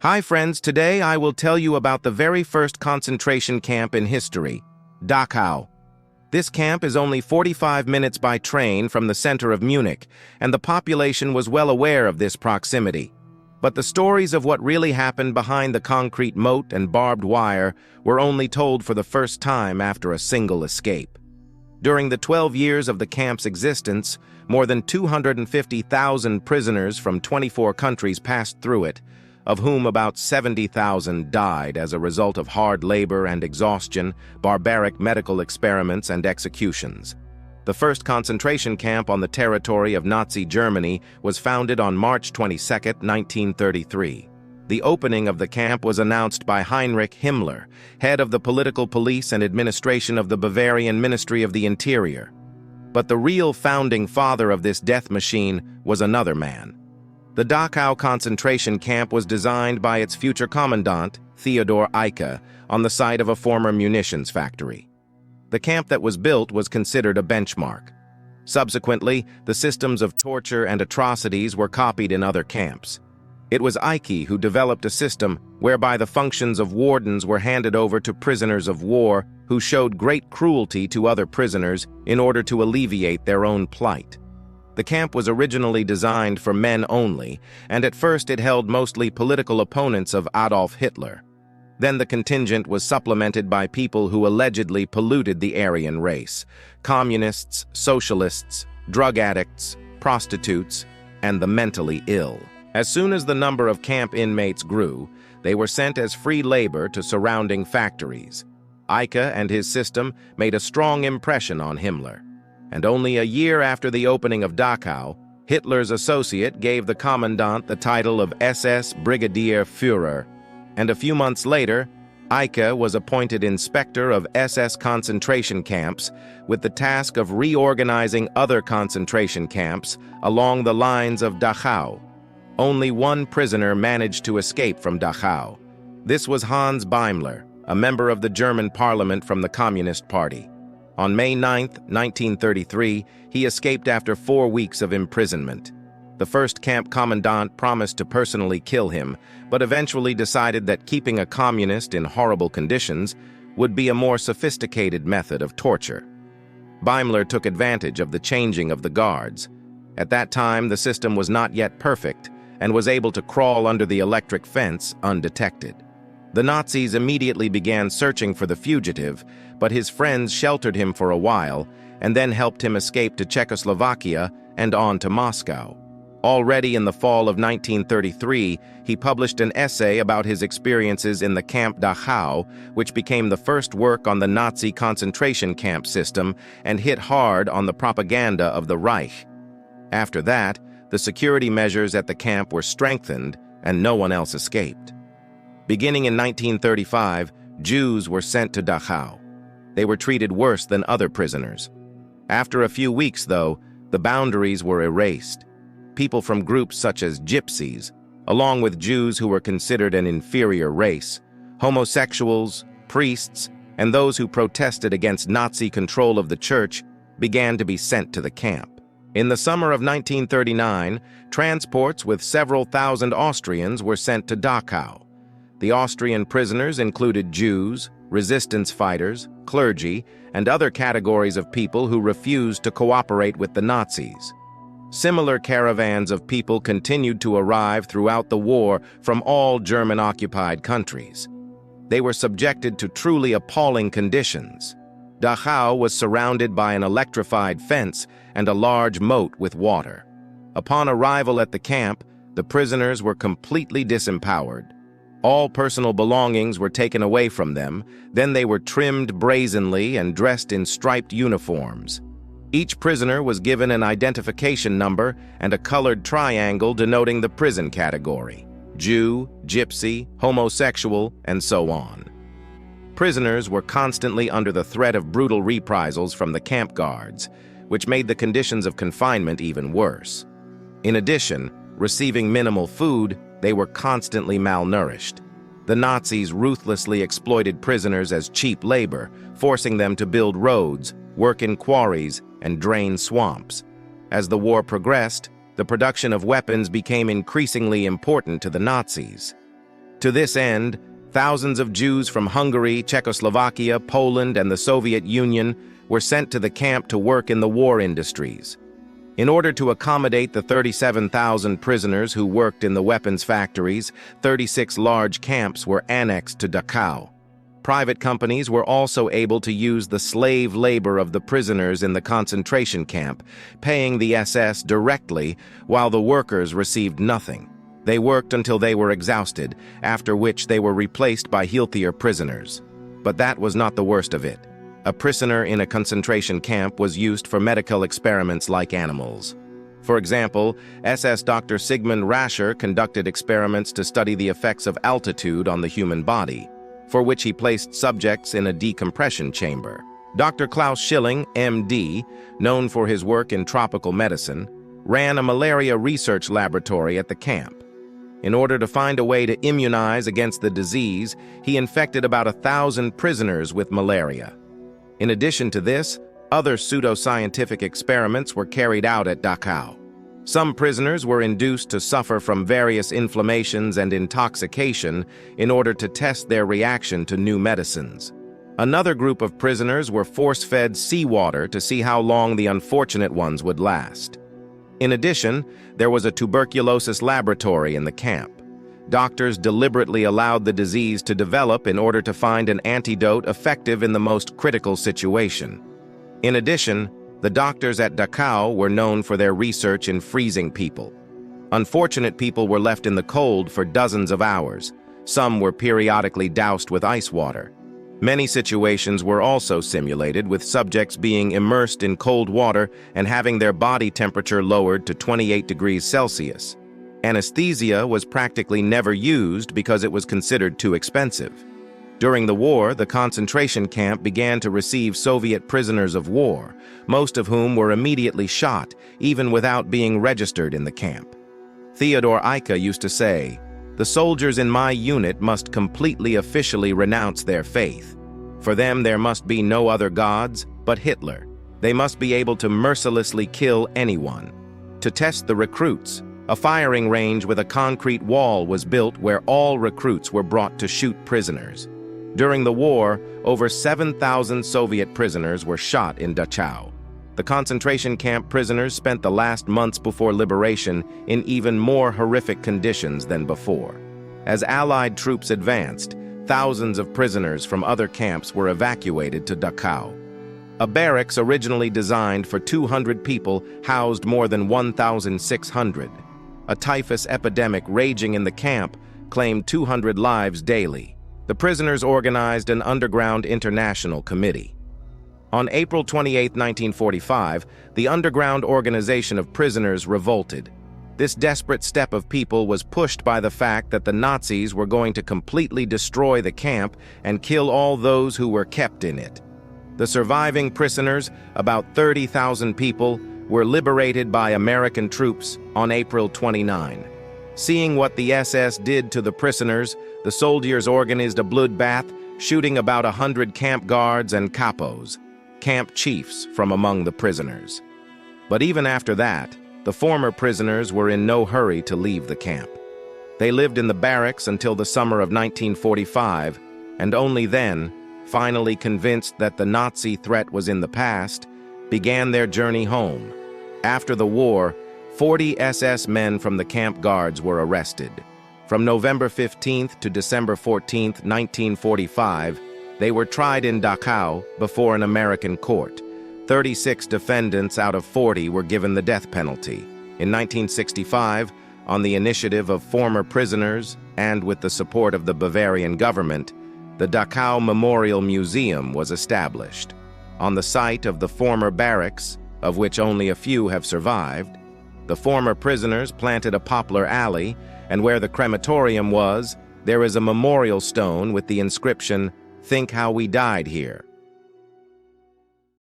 Hi friends, today I will tell you about the very first concentration camp in history, Dachau. This camp is only 45 minutes by train from the center of Munich, and the population was well aware of this proximity. But the stories of what really happened behind the concrete moat and barbed wire were only told for the first time after a single escape. During the 12 years of the camp's existence, more than 250,000 prisoners from 24 countries passed through it, of whom about 70,000 died as a result of hard labor and exhaustion, barbaric medical experiments, and executions. The first concentration camp on the territory of Nazi Germany was founded on March 22, 1933. The opening of the camp was announced by Heinrich Himmler, head of the political police and administration of the Bavarian Ministry of the Interior. But the real founding father of this death machine was another man. The Dachau concentration camp was designed by its future commandant, Theodor Eicke, on the site of a former munitions factory. The camp that was built was considered a benchmark. Subsequently, the systems of torture and atrocities were copied in other camps. It was Eicke who developed a system whereby the functions of wardens were handed over to prisoners of war who showed great cruelty to other prisoners in order to alleviate their own plight. The camp was originally designed for men only, and at first it held mostly political opponents of Adolf Hitler. Then the contingent was supplemented by people who allegedly polluted the Aryan race: communists, socialists, drug addicts, prostitutes, and the mentally ill. As soon as the number of camp inmates grew, they were sent as free labor to surrounding factories. Eicke and his system made a strong impression on Himmler. And only a year after the opening of Dachau, Hitler's associate gave the commandant the title of SS Brigadier Führer, and a few months later, Eicke was appointed inspector of SS concentration camps with the task of reorganizing other concentration camps along the lines of Dachau. Only one prisoner managed to escape from Dachau. This was Hans Beimler, a member of the German parliament from the Communist Party. On May 9, 1933, he escaped after 4 weeks of imprisonment. The first camp commandant promised to personally kill him, but eventually decided that keeping a communist in horrible conditions would be a more sophisticated method of torture. Beimler took advantage of the changing of the guards. At that time, the system was not yet perfect and was able to crawl under the electric fence undetected. The Nazis immediately began searching for the fugitive, but his friends sheltered him for a while and then helped him escape to Czechoslovakia and on to Moscow. Already in the fall of 1933, he published an essay about his experiences in the Camp Dachau, which became the first work on the Nazi concentration camp system and hit hard on the propaganda of the Reich. After that, the security measures at the camp were strengthened and no one else escaped. Beginning in 1935, Jews were sent to Dachau. They were treated worse than other prisoners. After a few weeks, though, the boundaries were erased. People from groups such as gypsies, along with Jews who were considered an inferior race, homosexuals, priests, and those who protested against Nazi control of the church began to be sent to the camp. In the summer of 1939, transports with several thousand Austrians were sent to Dachau. The Austrian prisoners included Jews, resistance fighters, clergy, and other categories of people who refused to cooperate with the Nazis. Similar caravans of people continued to arrive throughout the war from all German-occupied countries. They were subjected to truly appalling conditions. Dachau was surrounded by an electrified fence and a large moat with water. Upon arrival at the camp, the prisoners were completely disempowered. All personal belongings were taken away from them, then they were trimmed brazenly and dressed in striped uniforms. Each prisoner was given an identification number and a colored triangle denoting the prison category: Jew, Gypsy, homosexual, and so on. Prisoners were constantly under the threat of brutal reprisals from the camp guards, which made the conditions of confinement even worse. In addition, receiving minimal food, they were constantly malnourished. The Nazis ruthlessly exploited prisoners as cheap labor, forcing them to build roads, work in quarries, and drain swamps. As the war progressed, the production of weapons became increasingly important to the Nazis. To this end, thousands of Jews from Hungary, Czechoslovakia, Poland, and the Soviet Union were sent to the camp to work in the war industries. In order to accommodate the 37,000 prisoners who worked in the weapons factories, 36 large camps were annexed to Dachau. Private companies were also able to use the slave labor of the prisoners in the concentration camp, paying the SS directly while the workers received nothing. They worked until they were exhausted, after which they were replaced by healthier prisoners. But that was not the worst of it. A prisoner in a concentration camp was used for medical experiments like animals. For example, SS Dr. Sigmund Rascher conducted experiments to study the effects of altitude on the human body, for which he placed subjects in a decompression chamber. Dr. Klaus Schilling, MD, known for his work in tropical medicine, ran a malaria research laboratory at the camp. In order to find a way to immunize against the disease, he infected about 1,000 prisoners with malaria. In addition to this, other pseudoscientific experiments were carried out at Dachau. Some prisoners were induced to suffer from various inflammations and intoxication in order to test their reaction to new medicines. Another group of prisoners were force-fed seawater to see how long the unfortunate ones would last. In addition, there was a tuberculosis laboratory in the camp. Doctors deliberately allowed the disease to develop in order to find an antidote effective in the most critical situation. In addition, the doctors at Dachau were known for their research in freezing people. Unfortunate people were left in the cold for dozens of hours. Some were periodically doused with ice water. Many situations were also simulated, with subjects being immersed in cold water and having their body temperature lowered to 28 degrees Celsius. Anesthesia was practically never used because it was considered too expensive. During the war, the concentration camp began to receive Soviet prisoners of war, most of whom were immediately shot, even without being registered in the camp. Theodor Eicke used to say, "The soldiers in my unit must completely officially renounce their faith. For them there must be no other gods but Hitler. They must be able to mercilessly kill anyone." To test the recruits, a firing range with a concrete wall was built where all recruits were brought to shoot prisoners. During the war, over 7,000 Soviet prisoners were shot in Dachau. The concentration camp prisoners spent the last months before liberation in even more horrific conditions than before. As Allied troops advanced, thousands of prisoners from other camps were evacuated to Dachau. A barracks originally designed for 200 people housed more than 1,600. A typhus epidemic raging in the camp claimed 200 lives daily. The prisoners organized an underground international committee. On April 28, 1945, the underground organization of prisoners revolted. This desperate step of people was pushed by the fact that the Nazis were going to completely destroy the camp and kill all those who were kept in it. The surviving prisoners, about 30,000 people, were liberated by American troops on April 29. Seeing what the SS did to the prisoners, the soldiers organized a bloodbath, shooting about 100 camp guards and capos, camp chiefs, from among the prisoners. But even after that, the former prisoners were in no hurry to leave the camp. They lived in the barracks until the summer of 1945, and only then, finally convinced that the Nazi threat was in the past, began their journey home. After the war, 40 SS men from the camp guards were arrested. From November 15th to December 14th, 1945, they were tried in Dachau before an American court. 36 defendants out of 40 were given the death penalty. In 1965, on the initiative of former prisoners and with the support of the Bavarian government, the Dachau Memorial Museum was established. On the site of the former barracks, of which only a few have survived, the former prisoners planted a poplar alley, and where the crematorium was, there is a memorial stone with the inscription, "Think how we died here."